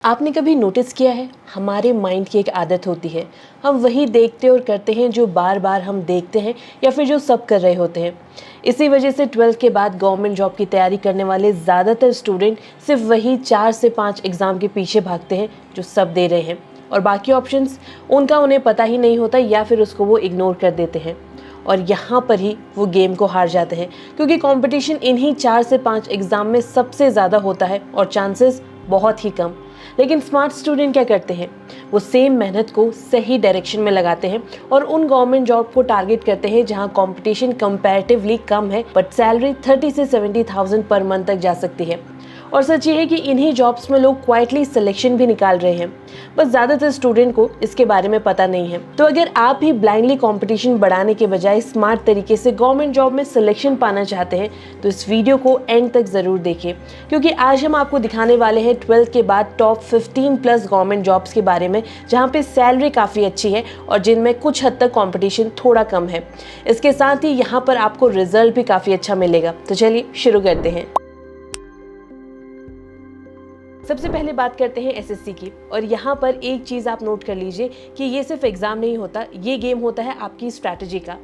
आपने कभी नोटिस किया है हमारे माइंड की एक आदत होती है। हम वही देखते और करते हैं जो बार बार हम देखते हैं या फिर जो सब कर रहे होते हैं। इसी वजह से 12th के बाद गवर्नमेंट जॉब की तैयारी करने वाले ज़्यादातर स्टूडेंट सिर्फ वही 4 से 5 एग्ज़ाम के पीछे भागते हैं जो सब दे रहे हैं, और बाकी ऑप्शंस उनका उन्हें पता ही नहीं होता या फिर उसको वो इग्नोर कर देते हैं। और यहाँ पर ही वो गेम को हार जाते हैं, क्योंकि कंपटीशन इन्हीं 4 से 5 एग्ज़ाम में सबसे ज़्यादा होता है और चांसेस बहुत ही कम। लेकिन स्मार्ट स्टूडेंट क्या करते हैं, वो सेम मेहनत को सही डायरेक्शन में लगाते हैं और उन गवर्नमेंट जॉब को टारगेट करते हैं जहां कंपटीशन कंपैरेटिवली कम है बट सैलरी 30 से 70,000 पर मंथ तक जा सकती है। और सच ये है कि इन्हीं जॉब्स में लोग क्वाइटली सिलेक्शन भी निकाल रहे हैं, बस ज़्यादातर स्टूडेंट को इसके बारे में पता नहीं है। तो अगर आप भी ब्लाइंडली कंपटीशन बढ़ाने के बजाय स्मार्ट तरीके से गवर्नमेंट जॉब में सिलेक्शन पाना चाहते हैं तो इस वीडियो को एंड तक ज़रूर देखें, क्योंकि आज हम आपको दिखाने वाले हैं 12th के बाद टॉप 15+ गवर्नमेंट जॉब्स के बारे में, जहाँ पे सैलरी काफ़ी अच्छी है और जिनमें कुछ हद तक कॉम्पिटिशन थोड़ा कम है। इसके साथ ही यहाँ पर आपको रिजल्ट भी काफ़ी अच्छा मिलेगा। तो चलिए शुरू करते हैं। सबसे पहले बात करते हैं एसएससी की, और यहाँ पर एक चीज़ आप नोट कर लीजिए कि ये सिर्फ एग्ज़ाम नहीं होता, ये गेम होता है आपकी स्ट्रैटेजी का।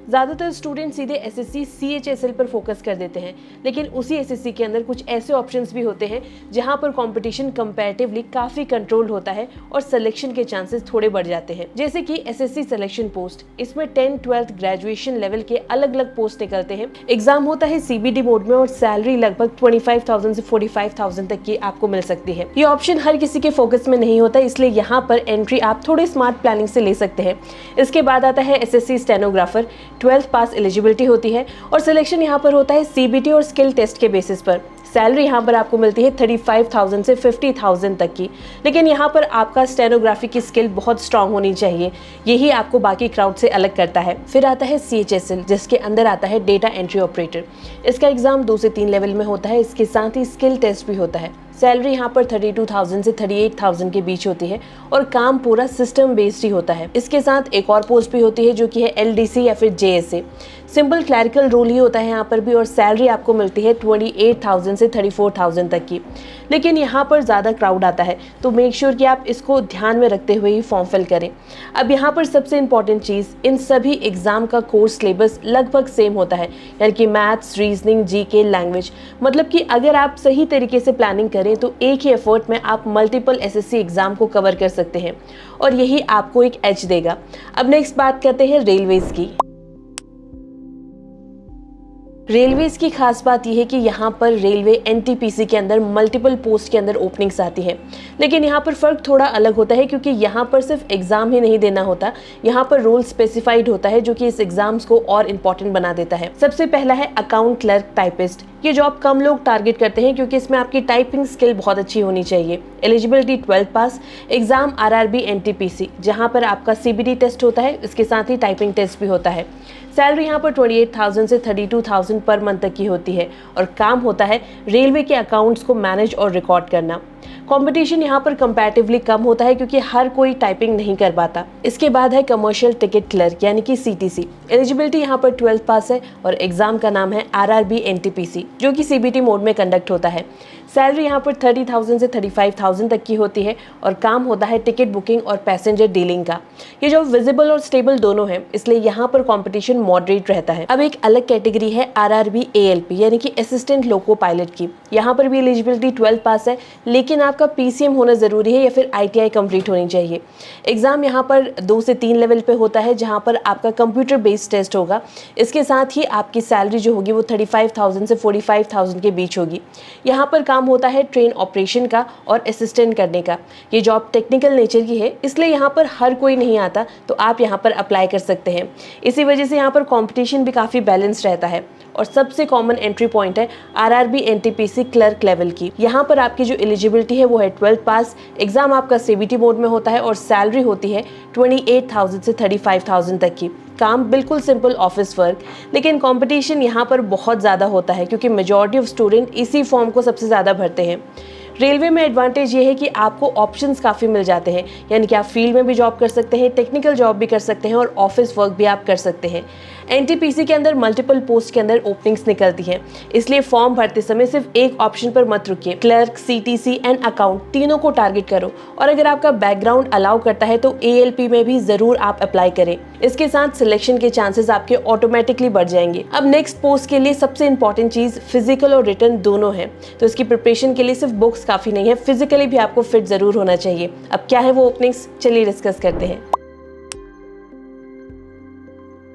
ज़्यादातर स्टूडेंट सीधे एसएससी सीएचएसएल पर फोकस कर देते हैं, लेकिन उसी एसएससी के अंदर कुछ ऐसे ऑप्शंस भी होते हैं जहाँ पर कंपटीशन कंपैरेटिवली काफ़ी कंट्रोल होता है और सिलेक्शन के चांसेस थोड़े बढ़ जाते हैं। जैसे कि एसएससी सिलेक्शन पोस्ट, इसमें 10th 12th ग्रेजुएशन लेवल के अलग अलग पोस्ट निकलते हैं। एग्जाम होता है सीबीडी मोड में और सैलरी लगभग 25,000 से 45,000 तक की आपको मिल सकती है। ये ऑप्शन हर किसी के फोकस में नहीं होता, इसलिए यहाँ पर एंट्री आप थोड़े स्मार्ट प्लानिंग से ले सकते हैं। इसके बाद आता है एसएससी स्टेनोग्राफर। 12th पास एलिजिबिलिटी होती है और सिलेक्शन यहाँ पर होता है सीबीटी और स्किल टेस्ट के बेसिस पर। सैलरी यहाँ पर आपको मिलती है 35,000 से 50,000 तक की, लेकिन यहाँ पर आपका स्टेनोग्राफी की स्किल बहुत स्ट्रांग होनी चाहिए, यही आपको बाकी क्राउड से अलग करता है। फिर आता है सीएचएसएल, जिसके अंदर आता है डेटा एंट्री ऑपरेटर। इसका एग्जाम 2 से 3 लेवल में होता है, इसके साथ ही स्किल टेस्ट भी होता है। सैलरी यहाँ पर 32,000 से 38,000 के बीच होती है और काम पूरा सिस्टम बेस्ड ही होता है। इसके साथ एक और पोस्ट भी होती है जो कि है एलडीसी या फिर जेएसए। सिंपल क्लरिकल रोल ही होता है यहाँ पर भी, और सैलरी आपको मिलती है 28,000 से 34,000 तक की। लेकिन यहाँ पर ज़्यादा क्राउड आता है, तो मेक श्योर कि आप इसको ध्यान में रखते हुए ही फॉर्म फिल करें। अब यहाँ पर सबसे इंपॉर्टेंट चीज़, इन सभी एग्जाम का कोर्स सिलेबस लगभग सेम होता है, यानी कि मैथ्स, रीजनिंग, जीके, लैंग्वेज। मतलब कि अगर आप सही तरीके से प्लानिंग करें तो एक ही एफर्ट में आप मल्टीपल एसएससी एग्जाम को कवर कर सकते हैं, और यही आपको एक एज देगा। अब नेक्स्ट बात करते हैं रेलवेज की। रेलवेज की खास बात यह है कि यहाँ पर रेलवे एनटीपीसी के अंदर मल्टीपल पोस्ट के अंदर ओपनिंग्स आती है, लेकिन यहाँ पर फ़र्क थोड़ा अलग होता है, क्योंकि यहाँ पर सिर्फ एग्ज़ाम ही नहीं देना होता, यहाँ पर रोल स्पेसिफाइड होता है जो कि इस एग्ज़ाम्स को और इम्पॉर्टेंट बना देता है। सबसे पहला है अकाउंट क्लर्क टाइपिस्ट। ये जॉब कम लोग टारगेट करते हैं क्योंकि इसमें आपकी टाइपिंग स्किल बहुत अच्छी होनी चाहिए। एलिजिबिलिटी 12th पास, एग्जाम आरआरबी एनटीपीसी, जहाँ पर आपका सीबीडी टेस्ट होता है, इसके साथ ही टाइपिंग टेस्ट भी होता है। सैलरी यहाँ पर 28,000 से 32,000 पर मंथ तक की होती है और काम होता है रेलवे के अकाउंट्स को मैनेज और रिकॉर्ड करना। कंपटीशन यहाँ पर कंपैरेटिवली कम होता है क्योंकि हर कोई टाइपिंग नहीं कर पाता। इसके बाद है कमर्शियल टिकट क्लर्क यानी कि सीटीसी। एलिजिबिलिटी यहाँ पर 12th पास है और एग्जाम का नाम है आरआरबी एनटीपीसी, जो कि सीबीटी मोड में कंडक्ट होता है। सैलरी यहाँ पर 30,000 से 35,000 तक की होती है और काम होता है टिकट बुकिंग और पैसेंजर डीलिंग का। ये जॉब विजिबल और स्टेबल दोनों है, इसलिए यहाँ पर कंपटीशन मॉडरेट रहता है। अब एक अलग कैटेगरी है आरआरबी एएलपी यानी कि असिस्टेंट लोको पायलट की। यहाँ पर भी एलिजिबिलिटी 12th पास है, लेकिन आपका पीसीएम होना जरूरी है या फिर आईटीआई कंप्लीट होनी चाहिए। एग्जाम यहाँ पर 2 से 3 लेवल पे होता है, जहाँ पर आपका कंप्यूटर बेस्ड टेस्ट होगा। इसके साथ ही आपकी सैलरी जो होगी वो 35,000 से 45,000 के बीच होगी। यहाँ पर काम होता है ट्रेन ऑपरेशन का और असिस्टेंट करने का। ये जॉब टेक्निकल नेचर की है, इसलिए यहाँ पर हर कोई नहीं आता, तो आप यहाँ पर अप्लाई कर सकते हैं। इसी वजह से यहाँ पर कंपटीशन भी काफ़ी बैलेंस रहता है। और सबसे कॉमन एंट्री पॉइंट है आरआरबी एनटीपीसी क्लर्क लेवल की। यहाँ पर आपकी जो एलिजिबिलिटी है वो है 12th पास, एग्जाम आपका सीबीटी मोड में होता है और सैलरी होती है 28,000 से 35,000 तक की। काम बिल्कुल सिंपल ऑफिस वर्क, लेकिन कंपटीशन यहाँ पर बहुत ज़्यादा होता है क्योंकि मेजॉरिटी ऑफ स्टूडेंट इसी फॉर्म को सबसे ज़्यादा भरते हैं। रेलवे में एडवांटेज ये है कि आपको ऑप्शंस काफ़ी मिल जाते हैं, यानी कि आप फील्ड में भी जॉब कर सकते हैं, टेक्निकल जॉब भी कर सकते हैं और ऑफिस वर्क भी आप कर सकते हैं। एनटीपीसी के अंदर मल्टीपल पोस्ट के अंदर ओपनिंग्स निकलती हैं, इसलिए फॉर्म भरते समय सिर्फ एक ऑप्शन पर मत रुकिए। क्लर्क, सीटीसी एंड अकाउंट तीनों को टारगेट करो और अगर आपका बैकग्राउंड अलाउ करता है तो एएलपी में भी जरूर आप अप्लाई करें। इसके साथ सिलेक्शन के चांसेस आपके ऑटोमेटिकली बढ़ जाएंगे। अब नेक्स्ट पोस्ट के लिए सबसे इंपॉर्टेंट चीज फिजिकल और रिटन दोनों है, तो इसकी प्रिपरेशन के लिए सिर्फ बुक्स काफी नहीं है, फिजिकली भी आपको फिट जरूर होना चाहिए। अब क्या है वो ओपनिंग्स, चलिए डिस्कस करते हैं।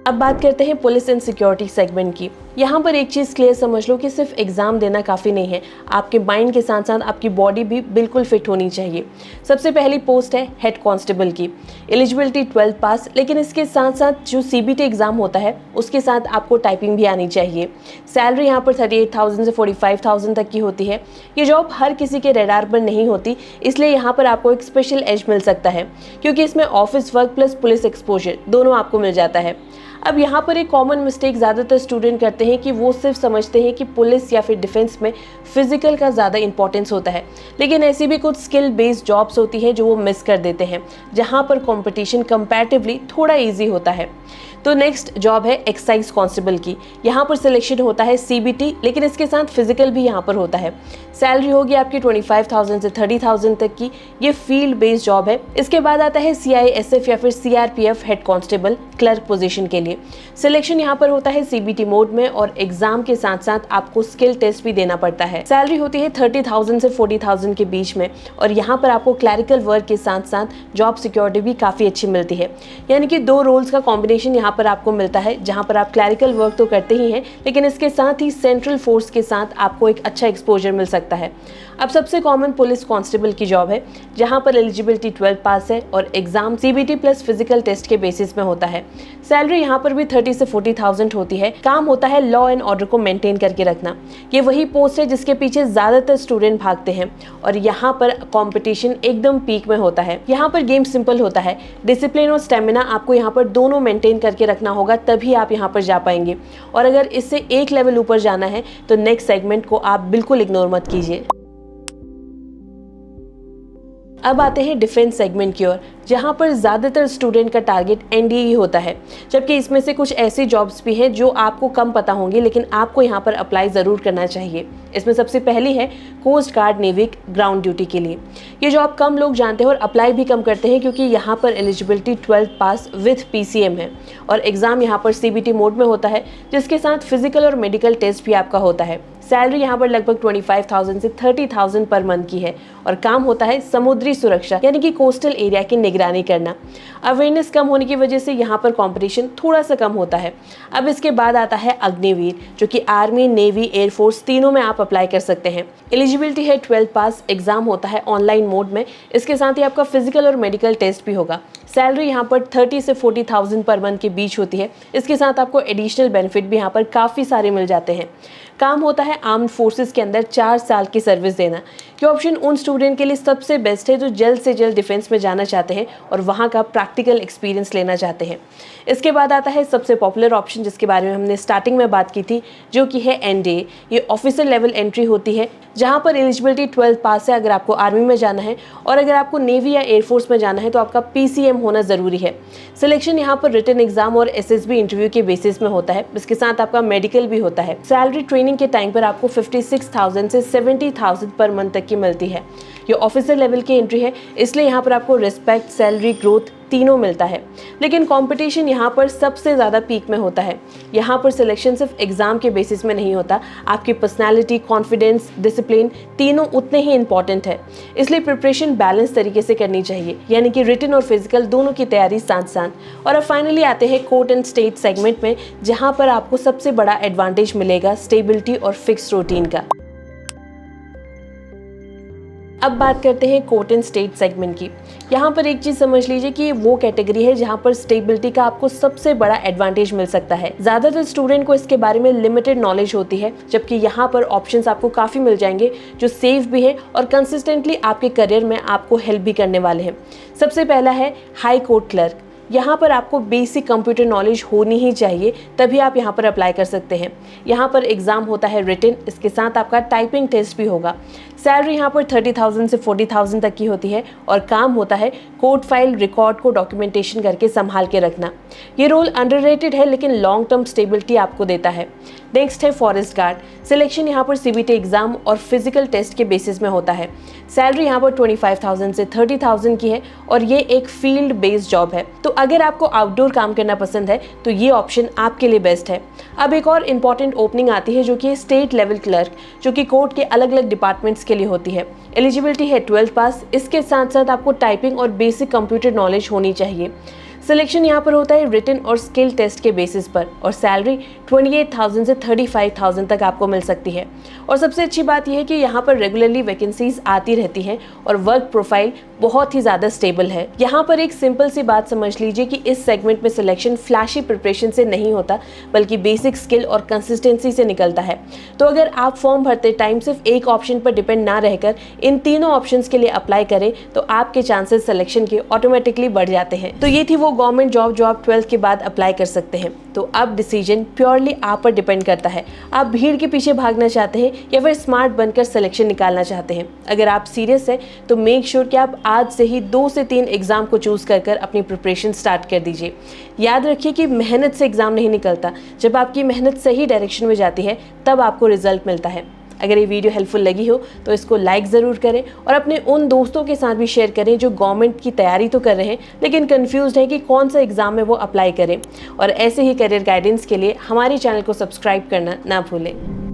अब बात करते हैं पुलिस एंड सिक्योरिटी सेगमेंट की। यहाँ पर एक चीज़ क्लियर समझ लो कि सिर्फ एग्जाम देना काफ़ी नहीं है, आपके माइंड के साथ साथ आपकी बॉडी भी बिल्कुल फिट होनी चाहिए। सबसे पहली पोस्ट है हेड कांस्टेबल की। एलिजिबिलिटी 12th पास, लेकिन इसके साथ साथ जो सीबीटी एग्जाम होता है उसके साथ आपको टाइपिंग भी आनी चाहिए। सैलरी यहाँ पर 38,000 से 45,000 तक की होती है। ये जॉब हर किसी के रडार पर नहीं होती, इसलिए यहाँ पर आपको एक स्पेशल एज मिल सकता है, क्योंकि इसमें office work plus police exposure दोनों आपको मिल जाता है। अब यहाँ पर एक कॉमन मिस्टेक ज़्यादातर स्टूडेंट करते हैं कि वो सिर्फ समझते हैं कि पुलिस या फिर डिफेंस में फिजिकल का ज़्यादा इंपॉर्टेंस होता है, लेकिन ऐसी भी कुछ स्किल बेस्ड जॉब्स होती है जो वो मिस कर देते हैं, जहाँ पर कंपटीशन कंपैरेटिवली थोड़ा इजी होता है। तो नेक्स्ट जॉब है एक्साइज कांस्टेबल की। यहाँ पर सिलेक्शन होता है सीबीटी, लेकिन इसके साथ फिजिकल भी यहाँ पर होता है। सैलरी होगी आपकी 25,000 से 30,000 तक की। ये फील्ड बेस्ड जॉब है। इसके बाद आता है सीआईएसएफ या फिर CRPF head constable clerk position के लिए। सिलेक्शन यहाँ पर होता है सीबीटी मोड में और एग्जाम के साथ साथ आपको स्किल टेस्ट भी देना पड़ता है। सैलरी होती है 30,000 से 40,000 के बीच में और यहाँ पर आपको क्लैरिकल वर्क के साथ साथ जॉब सिक्योरिटी भी काफ़ी अच्छी मिलती है, यानी कि दो रोल्स का कॉम्बिनेशन यहाँ पर आपको मिलता है, जहाँ पर आप क्लैरिकल वर्क तो करते ही हैं, लेकिन इसके साथ ही सेंट्रल फोर्स के साथ आपको एक अच्छा एक्सपोजर मिल सकता है। अब सबसे कॉमन पुलिस कांस्टेबल की जॉब है, जहाँ पर एलिजिबिलिटी 12th पास है और exam CBT plus physical test के बेसिस में होता है। सैलरी यहाँ पर भी 30 से 40,000 होती है। काम होता है लॉ एंड ऑर्डर को मेंटेन करके रखना। ये वही पोस्ट है जिसके पीछे ज्यादातर स्टूडेंट भागते हैं और यहाँ पर कंपटीशन एकदम पीक में होता है। यहाँ पर गेम सिंपल होता है, डिसिप्लिन और स्टेमिना आपको यहाँ पर दोनों मेंटेन करके रखना होगा, तभी आप यहाँ पर जा पाएंगे। और अगर इससे एक लेवल ऊपर जाना है तो नेक्स्ट सेगमेंट को आप बिल्कुल इग्नोर मत कीजिए। अब आते हैं डिफेंस सेगमेंट की ओर, जहां पर ज़्यादातर स्टूडेंट का टारगेट एनडीए ही होता है, जबकि इसमें से कुछ ऐसी जॉब्स भी हैं जो आपको कम पता होंगी, लेकिन आपको यहां पर अप्लाई ज़रूर करना चाहिए। इसमें सबसे पहली है coast guard navy ground duty के लिए। ये जॉब कम लोग जानते हैं और अप्लाई भी कम करते हैं, क्योंकि यहाँ पर eligibility 12th pass with PCM है और एग्ज़ाम यहाँ पर सीबीटी मोड में होता है, जिसके साथ फिजिकल और मेडिकल टेस्ट भी आपका होता है। सैलरी यहाँ पर लगभग 25,000 से 30,000 पर मंथ की है और काम होता है समुद्री सुरक्षा, यानी कि कोस्टल एरिया की निगरानी करना। अवेयरनेस कम होने की वजह से यहाँ पर कंपटीशन थोड़ा सा कम होता है। अब इसके बाद आता है अग्निवीर, जो कि आर्मी, नेवी, एयरफोर्स तीनों में आप अप्लाई कर सकते हैं। एलिजिबिलिटी है 12th पास, एग्जाम होता है ऑनलाइन मोड में। इसके साथ ही आपका फिजिकल और मेडिकल टेस्ट भी होगा। सैलरी यहाँ पर 30 से 40,000 पर मंथ के बीच होती है। इसके साथ आपको एडिशनल बेनिफिट भी यहाँ पर काफ़ी सारे मिल जाते हैं। काम होता है आर्म्ड फोर्सेस के अंदर 4 साल की सर्विस देना। ये ऑप्शन उन स्टूडेंट के लिए सबसे बेस्ट है जो जल्द से जल्द डिफेंस में जाना चाहते हैं और वहाँ का प्रैक्टिकल एक्सपीरियंस लेना चाहते हैं। इसके बाद आता है सबसे पॉपुलर ऑप्शन, जिसके बारे में हमने स्टार्टिंग में बात की थी, जो कि है एनडीए। ये ऑफिसर लेवल एंट्री होती है, जहाँ पर एलिजिबिलिटी 12th पास है अगर आपको आर्मी में जाना है, और अगर आपको नेवी या एयरफोर्स में जाना है तो आपका पीसीएम होना ज़रूरी है। सिलेक्शन यहाँ पर रिटन एग्जाम और एसएसबी इंटरव्यू के बेसिस में होता है। इसके साथ आपका मेडिकल भी होता है। सैलरी ट्रेनिंग के टाइम पर आपको 56,000 से 70,000 पर मंथ तक की मिलती है। ये ऑफिसर लेवल की एंट्री है, इसलिए यहाँ पर आपको रिस्पेक्ट, सैलरी, ग्रोथ तीनों मिलता है। लेकिन कंपटीशन यहाँ पर सबसे ज़्यादा पीक में होता है। यहाँ पर सिलेक्शन सिर्फ एग्जाम के बेसिस में नहीं होता, आपकी पर्सनालिटी, कॉन्फिडेंस, डिसिप्लिन तीनों उतने ही इंपॉर्टेंट है। इसलिए प्रिपरेशन बैलेंस तरीके से करनी चाहिए, यानी कि रिटन और फिजिकल दोनों की तैयारी साथ साथ। और अब फाइनली आते हैं कोर्ट एंड स्टेट सेगमेंट में, जहाँ पर आपको सबसे बड़ा एडवांटेज मिलेगा स्टेबिलिटी और फिक्स रूटीन का। अब बात करते हैं कोर्ट एंड स्टेट सेगमेंट की। यहाँ पर एक चीज़ समझ लीजिए कि वो कैटेगरी है जहाँ पर स्टेबिलिटी का आपको सबसे बड़ा एडवांटेज मिल सकता है। ज़्यादातर स्टूडेंट को इसके बारे में लिमिटेड नॉलेज होती है, जबकि यहाँ पर ऑप्शंस आपको काफ़ी मिल जाएंगे जो सेफ भी है और कंसिस्टेंटली आपके करियर में आपको हेल्प भी करने वाले हैं। सबसे पहला है हाई कोर्ट क्लर्क। यहाँ पर आपको बेसिक कंप्यूटर नॉलेज होनी ही चाहिए, तभी आप यहाँ पर अप्लाई कर सकते हैं। यहाँ पर एग्ज़ाम होता है रिटन, इसके साथ आपका टाइपिंग टेस्ट भी होगा। सैलरी यहाँ पर 30,000 से 40,000 तक की होती है और काम होता है कोर्ट फाइल रिकॉर्ड को डॉक्यूमेंटेशन करके संभाल के रखना। ये रोल अंडररेटेड है लेकिन लॉन्ग टर्म स्टेबिलिटी आपको देता है। नेक्स्ट है फॉरेस्ट गार्ड। सिलेक्शन यहाँ पर CBT एग्जाम और फिजिकल टेस्ट के बेसिस में होता है। सैलरी यहाँ पर 25,000 से 30,000 की है और ये एक फील्ड बेस्ड जॉब है। तो अगर आपको आउटडोर काम करना पसंद है तो ये ऑप्शन आपके लिए बेस्ट है। अब एक और इम्पॉर्टेंट ओपनिंग आती है जो कि स्टेट लेवल क्लर्क, जो कि कोर्ट के अलग अलग डिपार्टमेंट्स के लिए होती है। एलिजिबिलिटी है 12th पास। इसके साथ साथ आपको टाइपिंग और बेसिक कंप्यूटर नॉलेज होनी चाहिए। सिलेक्शन यहाँ पर होता है रिटन और स्किल टेस्ट के बेसिस पर और सैलरी 28,000 से 35,000 तक आपको मिल सकती है। और सबसे अच्छी बात यह है कि यहाँ पर रेगुलरली वैकेंसीज आती रहती हैं और वर्क प्रोफाइल बहुत ही ज़्यादा स्टेबल है। यहाँ पर एक सिंपल सी बात समझ लीजिए कि इस सेगमेंट में सिलेक्शन फ्लैशी प्रिपरेशन से नहीं होता बल्कि बेसिक स्किल और कंसिस्टेंसी से निकलता है। तो अगर आप फॉर्म भरते टाइम सिर्फ एक ऑप्शन पर डिपेंड ना रहकर इन तीनों ऑप्शंस के लिए अप्लाई करें तो आपके चांसेस सिलेक्शन के ऑटोमेटिकली बढ़ जाते हैं। तो ये थी वो गवर्नमेंट जॉब जो आप 12th के बाद अप्लाई कर सकते हैं। तो अब डिसीजन प्योरली आप पर डिपेंड करता है। आप भीड़ के पीछे भागना चाहते हैं या फिर स्मार्ट बनकर सिलेक्शन निकालना चाहते हैं। अगर आप सीरियस हैं तो मेक श्योर कि आप आज से ही 2 से 3 एग्जाम को चूज कर अपनी प्रिपरेशन स्टार्ट कर दीजिए। याद रखिए कि मेहनत से एग्जाम नहीं निकलता, जब आपकी मेहनत सही डायरेक्शन में जाती है तब आपको रिजल्ट मिलता है। अगर ये वीडियो हेल्पफुल लगी हो तो इसको लाइक ज़रूर करें और अपने उन दोस्तों के साथ भी शेयर करें जो गवर्नमेंट की तैयारी तो कर रहे हैं लेकिन कंफ्यूज्ड है कि कौन सा एग्ज़ाम में वो अप्लाई करें। और ऐसे ही करियर गाइडेंस के लिए हमारे चैनल को सब्सक्राइब करना ना भूलें।